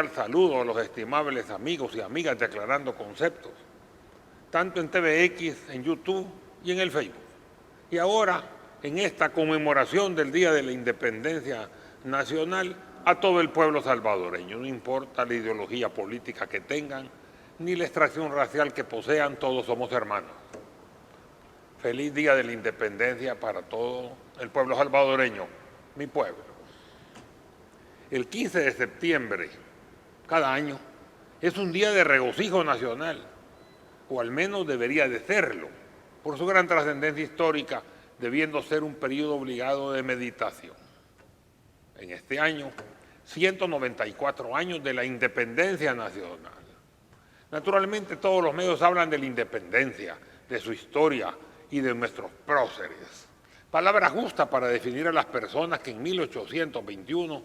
cordial saludo a los estimables amigos y amigas de Aclarando Conceptos, tanto en TVX, en YouTube y en el Facebook. Y ahora, en esta conmemoración del Día de la Independencia Nacional, a todo el pueblo salvadoreño, no importa la ideología política que tengan, ni la extracción racial que posean, todos somos hermanos. Feliz Día de la Independencia para todo el pueblo salvadoreño, mi pueblo. El 15 de septiembre, cada año, es un día de regocijo nacional, o al menos debería de serlo, por su gran trascendencia histórica, debiendo ser un periodo obligado de meditación. En este año, 194 años de la independencia nacional. Naturalmente, todos los medios hablan de la independencia, de su historia y de nuestros próceres. Palabra justa para definir a las personas que en 1821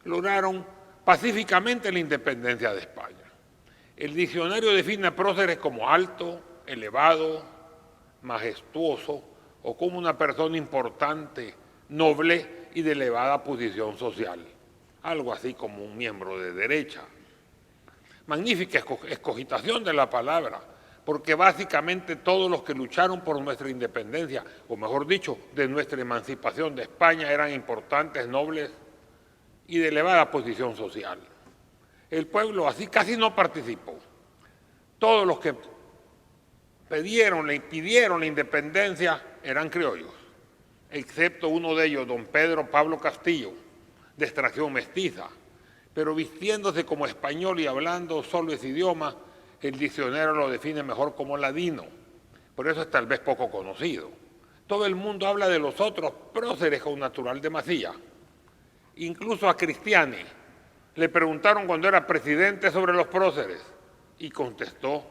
lograron pacíficamente la independencia de España. El diccionario define a próceres como alto, elevado, majestuoso o como una persona importante, noble y de elevada posición social, algo así como un miembro de derecha. Magnífica escogitación de la palabra, porque básicamente todos los que lucharon por nuestra independencia, o mejor dicho, de nuestra emancipación de España, eran importantes, nobles y de elevada posición social. El pueblo así casi no participó. Todos los que pidieron la independencia eran criollos, excepto uno de ellos, don Pedro Pablo Castillo, de extracción mestiza, pero vistiéndose como español y hablando solo ese idioma, el diccionario lo define mejor como ladino, por eso es tal vez poco conocido. Todo el mundo habla de los otros próceres con natural demasía. Incluso a Cristiani le preguntaron cuando era presidente sobre los próceres y contestó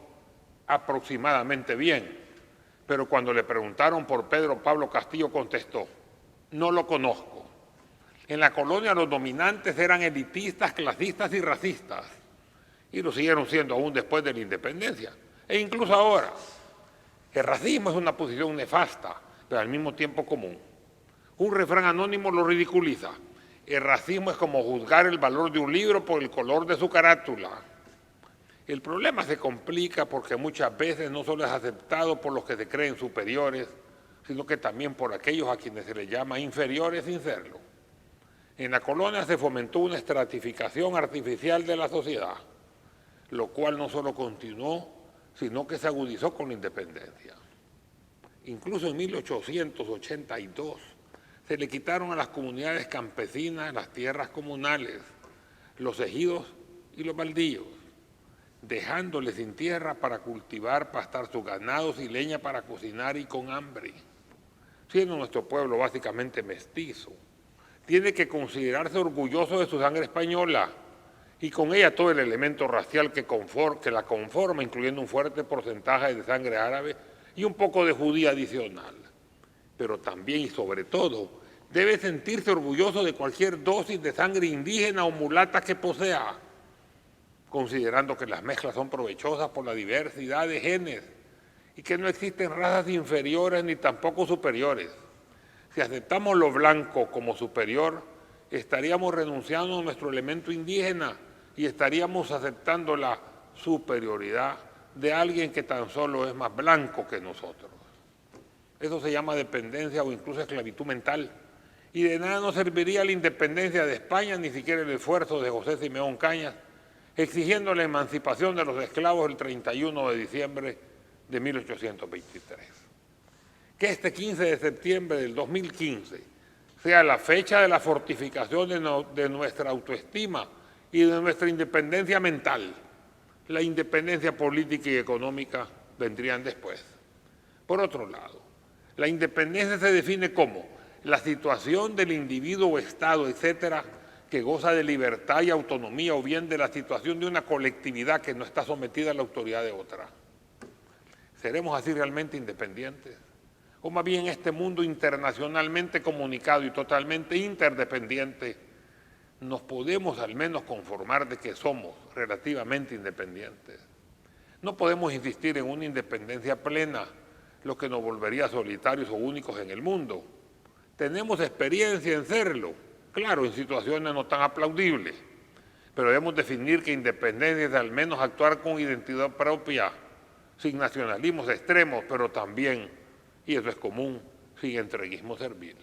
aproximadamente bien, pero cuando le preguntaron por Pedro Pablo Castillo contestó, no lo conozco. En la colonia los dominantes eran elitistas, clasistas y racistas, y lo siguieron siendo aún después de la independencia, e incluso ahora. El racismo es una posición nefasta, pero al mismo tiempo común. Un refrán anónimo lo ridiculiza. El racismo es como juzgar el valor de un libro por el color de su carátula. El problema se complica porque muchas veces no solo es aceptado por los que se creen superiores, sino que también por aquellos a quienes se les llama inferiores sin serlo. En la colonia se fomentó una estratificación artificial de la sociedad, lo cual no solo continuó, sino que se agudizó con la independencia. Incluso en 1882, se le quitaron a las comunidades campesinas las tierras comunales, los ejidos y los baldíos, dejándoles sin tierra para cultivar, pastar sus ganados y leña para cocinar y con hambre. Siendo nuestro pueblo básicamente mestizo, tiene que considerarse orgulloso de su sangre española y con ella todo el elemento racial que la conforma, incluyendo un fuerte porcentaje de sangre árabe y un poco de judía adicional. Pero también y sobre todo debe sentirse orgulloso de cualquier dosis de sangre indígena o mulata que posea, considerando que las mezclas son provechosas por la diversidad de genes y que no existen razas inferiores ni tampoco superiores. Si aceptamos lo blanco como superior, estaríamos renunciando a nuestro elemento indígena y estaríamos aceptando la superioridad de alguien que tan solo es más blanco que nosotros. Eso se llama dependencia o incluso esclavitud mental. Y de nada nos serviría la independencia de España, ni siquiera el esfuerzo de José Simeón Cañas, exigiendo la emancipación de los esclavos el 31 de diciembre de 1823. Que este 15 de septiembre del 2015 sea la fecha de la fortificación de nuestra autoestima y de nuestra independencia mental. La independencia política y económica vendrían después. Por otro lado, la independencia se define como la situación del individuo o Estado, etcétera, que goza de libertad y autonomía, o bien de la situación de una colectividad que no está sometida a la autoridad de otra. ¿Seremos así realmente independientes? O más bien este mundo internacionalmente comunicado y totalmente interdependiente, nos podemos al menos conformar de que somos relativamente independientes. No podemos insistir en una independencia plena, lo que nos volvería solitarios o únicos en el mundo. Tenemos experiencia en serlo, claro, en situaciones no tan aplaudibles, pero debemos definir que independencia es al menos actuar con identidad propia, sin nacionalismos extremos, pero también, y eso es común, sin entreguismo servil.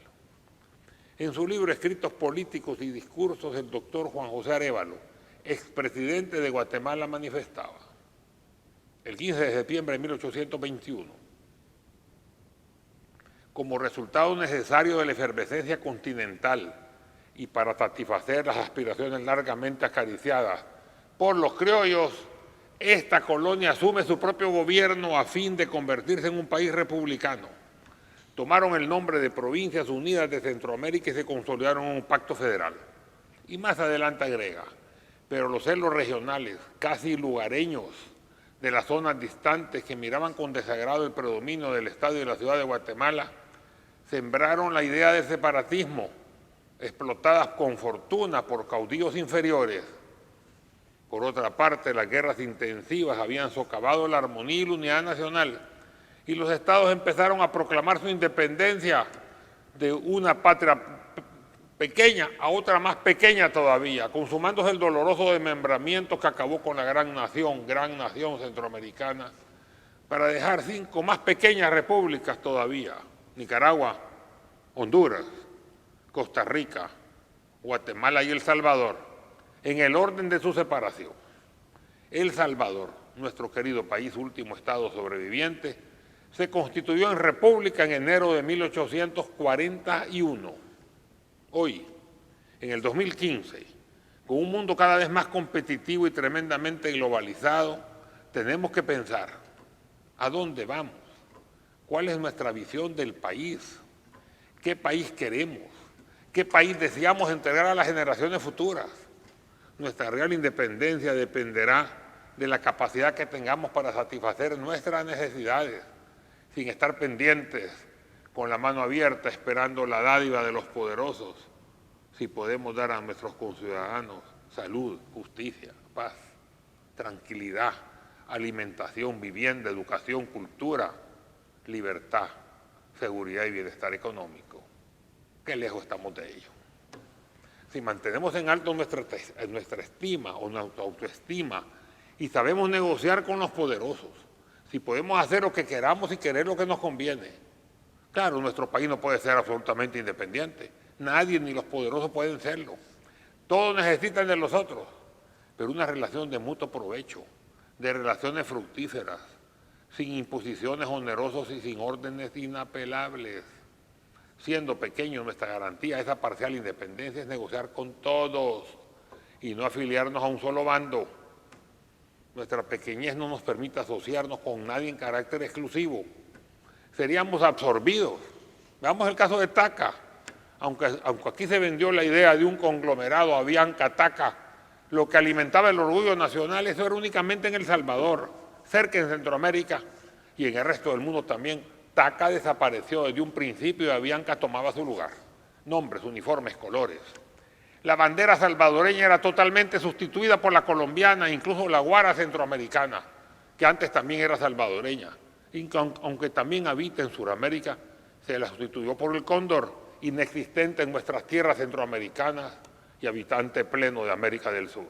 En su libro Escritos Políticos y Discursos, el doctor Juan José Arévalo, expresidente de Guatemala, manifestaba el 15 de septiembre de 1821, como resultado necesario de la efervescencia continental y para satisfacer las aspiraciones largamente acariciadas por los criollos, esta colonia asume su propio gobierno a fin de convertirse en un país republicano. Tomaron el nombre de Provincias Unidas de Centroamérica y se consolidaron en un pacto federal. Y más adelante agrega, pero los celos regionales, casi lugareños, de las zonas distantes que miraban con desagrado el predominio del Estado y de la ciudad de Guatemala, sembraron la idea de separatismo, explotadas con fortuna por caudillos inferiores. Por otra parte, las guerras intensivas habían socavado la armonía y la unidad nacional, y los estados empezaron a proclamar su independencia de una patria pequeña a otra más pequeña todavía, consumándose el doloroso desmembramiento que acabó con la gran nación centroamericana, para dejar 5 más pequeñas repúblicas todavía: Nicaragua, Honduras, Costa Rica, Guatemala y El Salvador, en el orden de su separación. El Salvador, nuestro querido país, último estado sobreviviente, se constituyó en república en enero de 1841. Hoy, en el 2015, con un mundo cada vez más competitivo y tremendamente globalizado, tenemos que pensar, ¿a dónde vamos? ¿Cuál es nuestra visión del país? ¿Qué país queremos? ¿Qué país deseamos entregar a las generaciones futuras? Nuestra real independencia dependerá de la capacidad que tengamos para satisfacer nuestras necesidades, sin estar pendientes, con la mano abierta, esperando la dádiva de los poderosos, si podemos dar a nuestros conciudadanos salud, justicia, paz, tranquilidad, alimentación, vivienda, educación, cultura, libertad, seguridad y bienestar económico. Qué lejos estamos de ello. Si mantenemos en alto nuestra estima o nuestra autoestima y sabemos negociar con los poderosos, si podemos hacer lo que queramos y querer lo que nos conviene. Claro, nuestro país no puede ser absolutamente independiente. Nadie ni los poderosos pueden serlo. Todos necesitan de los otros, pero una relación de mutuo provecho, de relaciones fructíferas, sin imposiciones onerosas y sin órdenes inapelables. Siendo pequeño, nuestra garantía a esa parcial independencia es negociar con todos y no afiliarnos a un solo bando. Nuestra pequeñez no nos permite asociarnos con nadie en carácter exclusivo. Seríamos absorbidos. Veamos el caso de Taca. Aunque aquí se vendió la idea de un conglomerado, Avianca-Taca, lo que alimentaba el orgullo nacional, eso era únicamente en El Salvador, cerca en Centroamérica y en el resto del mundo también. Taca desapareció desde un principio y Avianca tomaba su lugar. Nombres, uniformes, colores. La bandera salvadoreña era totalmente sustituida por la colombiana, incluso la guara centroamericana, que antes también era salvadoreña. Y aunque también habita en Sudamérica, se la sustituyó por el cóndor, inexistente en nuestras tierras centroamericanas y habitante pleno de América del Sur.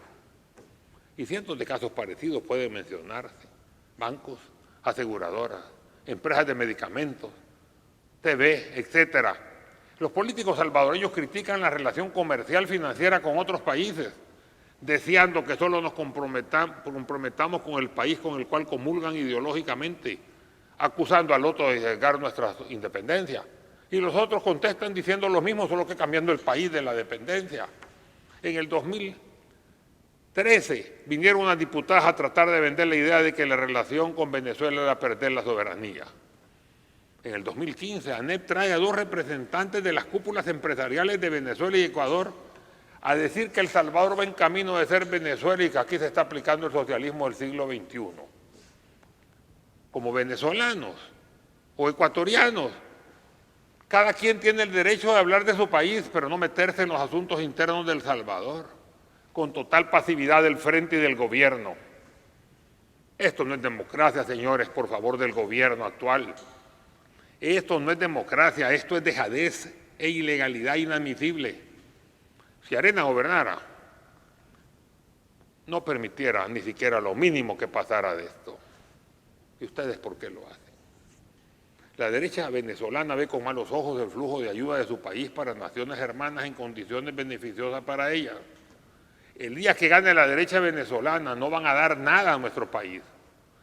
Y cientos de casos parecidos pueden mencionarse: bancos, aseguradoras, empresas de medicamentos, TV, etcétera. Los políticos salvadoreños critican la relación comercial financiera con otros países, deseando que solo nos comprometamos con el país con el cual comulgan ideológicamente, acusando al otro de llegar nuestra independencia. Y los otros contestan diciendo lo mismo, solo que cambiando el país de la dependencia. En el 2013 vinieron unas diputadas a tratar de vender la idea de que la relación con Venezuela era perder la soberanía. En el 2015, ANEP trae a 2 representantes de las cúpulas empresariales de Venezuela y Ecuador a decir que El Salvador va en camino de ser Venezuela y que aquí se está aplicando el socialismo del siglo XXI. Como venezolanos o ecuatorianos, cada quien tiene el derecho de hablar de su país, pero no meterse en los asuntos internos de El Salvador, con total pasividad del frente y del gobierno. Esto no es democracia, señores, por favor, del gobierno actual. Esto no es democracia, esto es dejadez e ilegalidad inadmisible. Si Arena gobernara, no permitiera ni siquiera lo mínimo que pasara de esto. ¿Y ustedes por qué lo hacen? La derecha venezolana ve con malos ojos el flujo de ayuda de su país para naciones hermanas en condiciones beneficiosas para ellas. El día que gane la derecha venezolana no van a dar nada a nuestro país.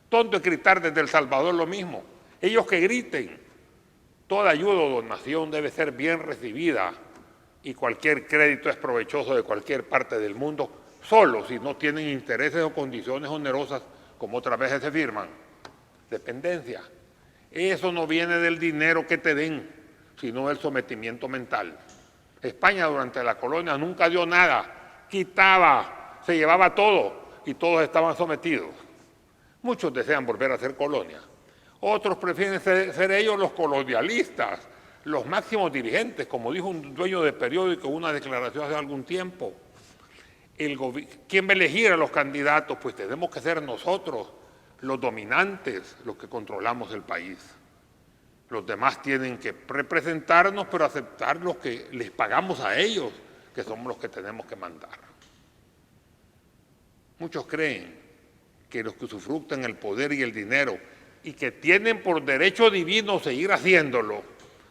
Tonto es gritar desde El Salvador lo mismo. Ellos que griten. Toda ayuda o donación debe ser bien recibida y cualquier crédito es provechoso de cualquier parte del mundo, solo si no tienen intereses o condiciones onerosas como otras veces se firman. Dependencia. Eso no viene del dinero que te den, sino del sometimiento mental. España durante la colonia nunca dio nada, quitaba, se llevaba todo y todos estaban sometidos. Muchos desean volver a ser colonia. Otros prefieren ser ellos los colonialistas, los máximos dirigentes, como dijo un dueño de periódico en una declaración hace algún tiempo. ¿Quién va a elegir a los candidatos? Pues tenemos que ser nosotros, los dominantes, los que controlamos el país. Los demás tienen que representarnos, pero aceptar los que les pagamos a ellos, que somos los que tenemos que mandar. Muchos creen que los que usufructan el poder y el dinero y que tienen por derecho divino seguir haciéndolo,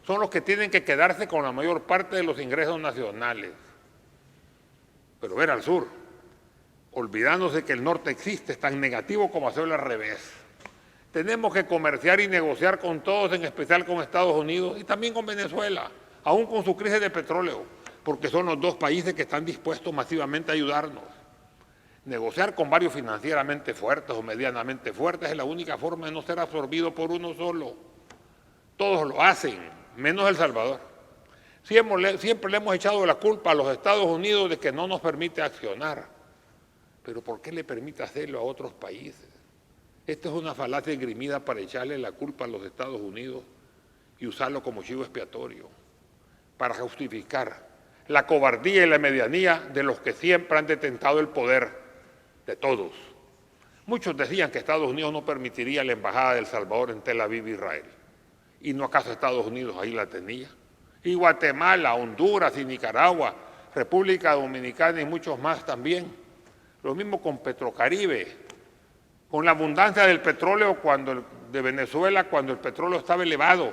son los que tienen que quedarse con la mayor parte de los ingresos nacionales. Pero ver al sur, olvidándose que el norte existe, es tan negativo como hacerlo al revés. Tenemos que comerciar y negociar con todos, en especial con Estados Unidos y también con Venezuela, aún con su crisis de petróleo, porque son los dos países que están dispuestos masivamente a ayudarnos. Negociar con varios financieramente fuertes o medianamente fuertes es la única forma de no ser absorbido por uno solo. Todos lo hacen, menos El Salvador. Siempre le hemos echado la culpa a los Estados Unidos de que no nos permite accionar. Pero ¿por qué le permite hacerlo a otros países? Esta es una falacia esgrimida para echarle la culpa a los Estados Unidos y usarlo como chivo expiatorio, para justificar la cobardía y la medianía de los que siempre han detentado el poder de todos. Muchos decían que Estados Unidos no permitiría la embajada de El Salvador en Tel Aviv, Israel. ¿Y no acaso Estados Unidos ahí la tenía? Y Guatemala, Honduras y Nicaragua, República Dominicana y muchos más también. Lo mismo con Petrocaribe, con la abundancia del petróleo de Venezuela cuando el petróleo estaba elevado.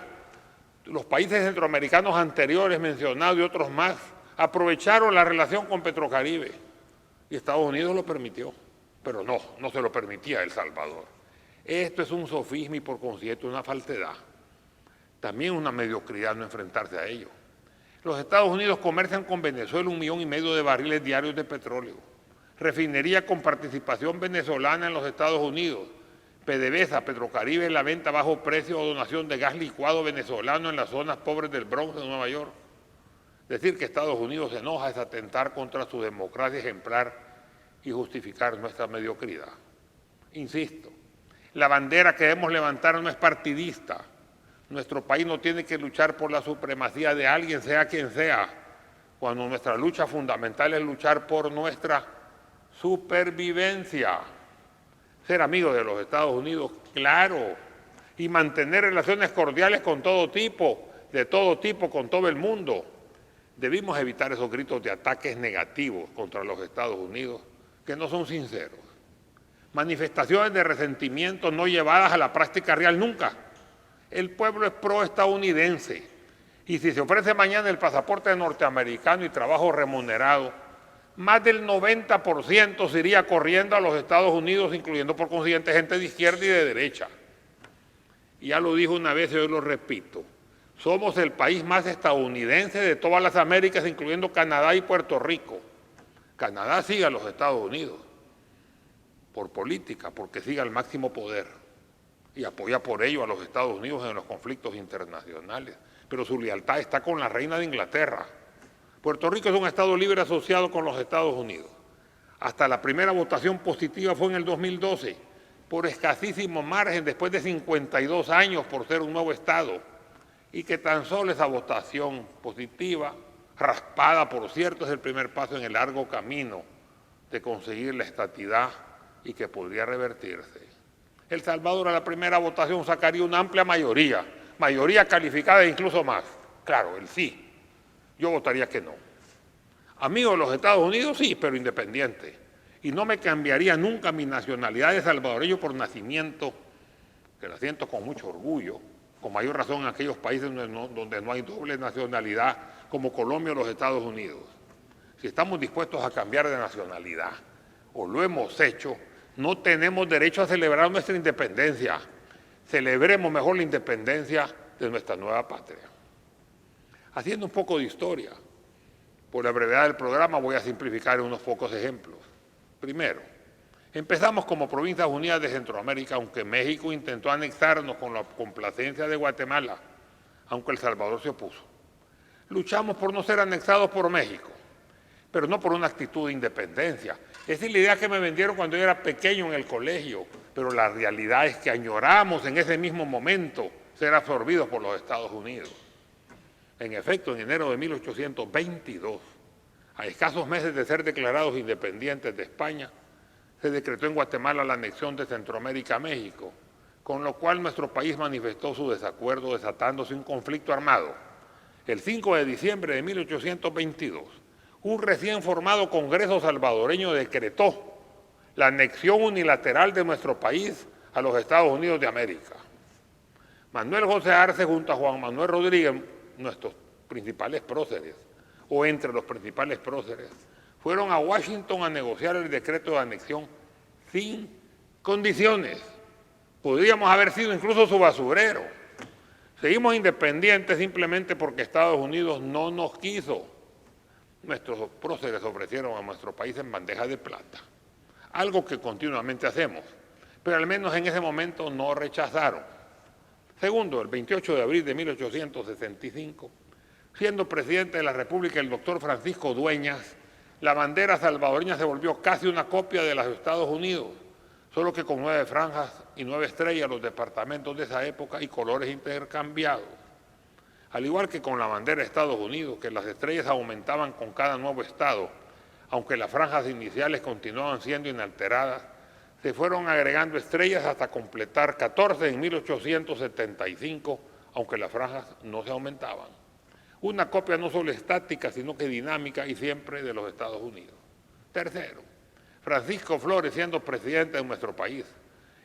Los países centroamericanos anteriores mencionados y otros más aprovecharon la relación con Petrocaribe y Estados Unidos lo permitió, pero no se lo permitía El Salvador. Esto es un sofisma y por consiguiente una falsedad. También una mediocridad no enfrentarse a ello. Los Estados Unidos comercian con Venezuela 1,5 millones de barriles diarios de petróleo. Refinería con participación venezolana en los Estados Unidos. PDVSA, Petrocaribe, la venta a bajo precio o donación de gas licuado venezolano en las zonas pobres del Bronx de Nueva York. Decir que Estados Unidos se enoja es atentar contra su democracia ejemplar y justificar nuestra mediocridad. Insisto, la bandera que debemos levantar no es partidista. Nuestro país no tiene que luchar por la supremacía de alguien, sea quien sea, cuando nuestra lucha fundamental es luchar por nuestra supervivencia. Ser amigo de los Estados Unidos, claro, y mantener relaciones cordiales con todo tipo, con todo el mundo. Debimos evitar esos gritos de ataques negativos contra los Estados Unidos, que no son sinceros. Manifestaciones de resentimiento no llevadas a la práctica real nunca. El pueblo es pro-estadounidense y si se ofrece mañana el pasaporte norteamericano y trabajo remunerado, más del 90% se iría corriendo a los Estados Unidos, incluyendo por consiguiente gente de izquierda y de derecha. Y ya lo dijo una vez y hoy lo repito, somos el país más estadounidense de todas las Américas, incluyendo Canadá y Puerto Rico. Canadá sigue a los Estados Unidos por política, porque sigue al máximo poder y apoya por ello a los Estados Unidos en los conflictos internacionales. Pero su lealtad está con la reina de Inglaterra. Puerto Rico es un Estado libre asociado con los Estados Unidos. Hasta la primera votación positiva fue en el 2012, por escasísimo margen después de 52 años por ser un nuevo Estado, y que tan solo esa votación positiva, raspada por cierto, es el primer paso en el largo camino de conseguir la estatidad y que podría revertirse. El Salvador a la primera votación sacaría una amplia mayoría calificada e incluso más. Claro, el sí. Yo votaría que no. Amigo de los Estados Unidos, sí, pero independiente. y no me cambiaría nunca mi nacionalidad de salvadoreño por nacimiento, que la siento con mucho orgullo, con mayor razón en aquellos países donde no hay doble nacionalidad, como Colombia o los Estados Unidos. Si estamos dispuestos a cambiar de nacionalidad, o lo hemos hecho, no tenemos derecho a celebrar nuestra independencia. Celebremos mejor la independencia de nuestra nueva patria. Haciendo un poco de historia, por la brevedad del programa voy a simplificar unos pocos ejemplos. Primero, empezamos como Provincias Unidas de Centroamérica, aunque México intentó anexarnos con la complacencia de Guatemala, aunque El Salvador se opuso. Luchamos por no ser anexados por México, pero no por una actitud de independencia. Esa es la idea que me vendieron cuando yo era pequeño en el colegio, pero la realidad es que añoramos en ese mismo momento ser absorbidos por los Estados Unidos. En efecto, en enero de 1822, a escasos meses de ser declarados independientes de España, se decretó en Guatemala la anexión de Centroamérica a México, con lo cual nuestro país manifestó su desacuerdo desatándose un conflicto armado. El 5 de diciembre de 1822, un recién formado Congreso salvadoreño decretó la anexión unilateral de nuestro país a los Estados Unidos de América. Manuel José Arce junto a Juan Manuel Rodríguez, nuestros principales próceres, o entre los principales próceres, fueron a Washington a negociar el decreto de anexión sin condiciones. Podríamos haber sido incluso su basurero. Seguimos independientes simplemente porque Estados Unidos no nos quiso. Nuestros próceres ofrecieron a nuestro país en bandeja de plata, algo que continuamente hacemos, pero al menos en ese momento no rechazaron. Segundo, el 28 de abril de 1865, siendo presidente de la República el doctor Francisco Dueñas, la bandera salvadoreña se volvió casi una copia de los Estados Unidos, solo que con 9 franjas y 9 estrellas los departamentos de esa época y colores intercambiados. Al igual que con la bandera de Estados Unidos, que las estrellas aumentaban con cada nuevo estado, aunque las franjas iniciales continuaban siendo inalteradas, se fueron agregando estrellas hasta completar 14 en 1875, aunque las franjas no se aumentaban. Una copia no solo estática, sino que dinámica y siempre de los Estados Unidos. Tercero, Francisco Flores, siendo presidente de nuestro país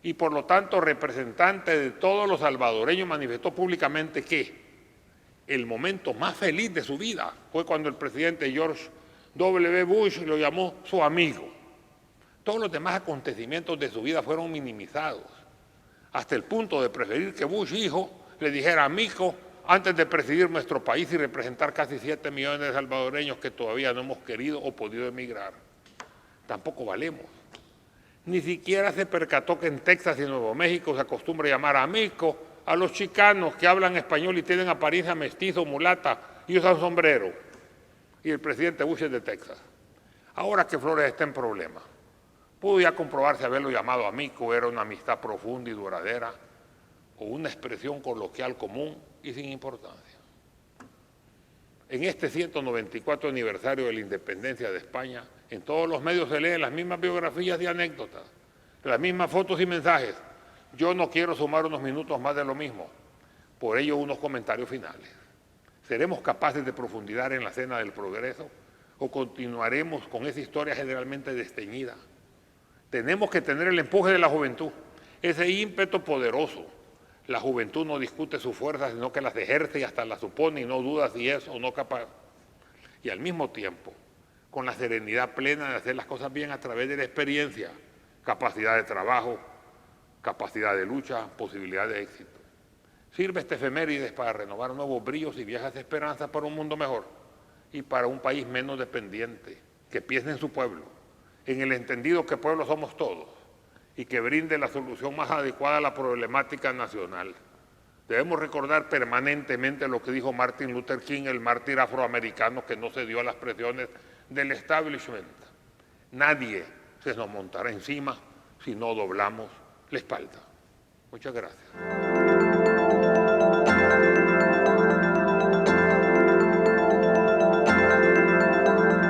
y por lo tanto representante de todos los salvadoreños, manifestó públicamente que el momento más feliz de su vida fue cuando el presidente George W. Bush lo llamó su amigo. Todos los demás acontecimientos de su vida fueron minimizados, hasta el punto de preferir que Bush hijo le dijera amigo antes de presidir nuestro país y representar casi 7 millones de salvadoreños que todavía no hemos querido o podido emigrar. Tampoco valemos. Ni siquiera se percató que en Texas y Nuevo México se acostumbra llamar amigo a los chicanos que hablan español y tienen apariencia mestizo, mulata y usan sombrero. Y el presidente Bush es de Texas. Ahora que Flores está en problemas, pudo ya comprobarse haberlo llamado amigo, era una amistad profunda y duradera o una expresión coloquial común y sin importancia. En este 194 aniversario de la independencia de España, en todos los medios se leen las mismas biografías y anécdotas, las mismas fotos y mensajes. Yo no quiero sumar unos minutos más de lo mismo, por ello unos comentarios finales. ¿Seremos capaces de profundizar en la senda del progreso o continuaremos con esa historia generalmente desteñida? Tenemos que tener el empuje de la juventud, ese ímpetu poderoso. La juventud no discute sus fuerzas, sino que las ejerce y hasta las supone y no duda si es o no capaz. Y al mismo tiempo, con la serenidad plena de hacer las cosas bien a través de la experiencia, capacidad de trabajo, capacidad de lucha, posibilidad de éxito. Sirve este efemérides para renovar nuevos bríos y viejas esperanzas para un mundo mejor y para un país menos dependiente, que piense en su pueblo, en el entendido que pueblo somos todos y que brinde la solución más adecuada a la problemática nacional. Debemos recordar permanentemente lo que dijo Martin Luther King, el mártir afroamericano que no cedió a las presiones del establishment. Nadie se nos montará encima si no doblamos la espalda. Muchas gracias.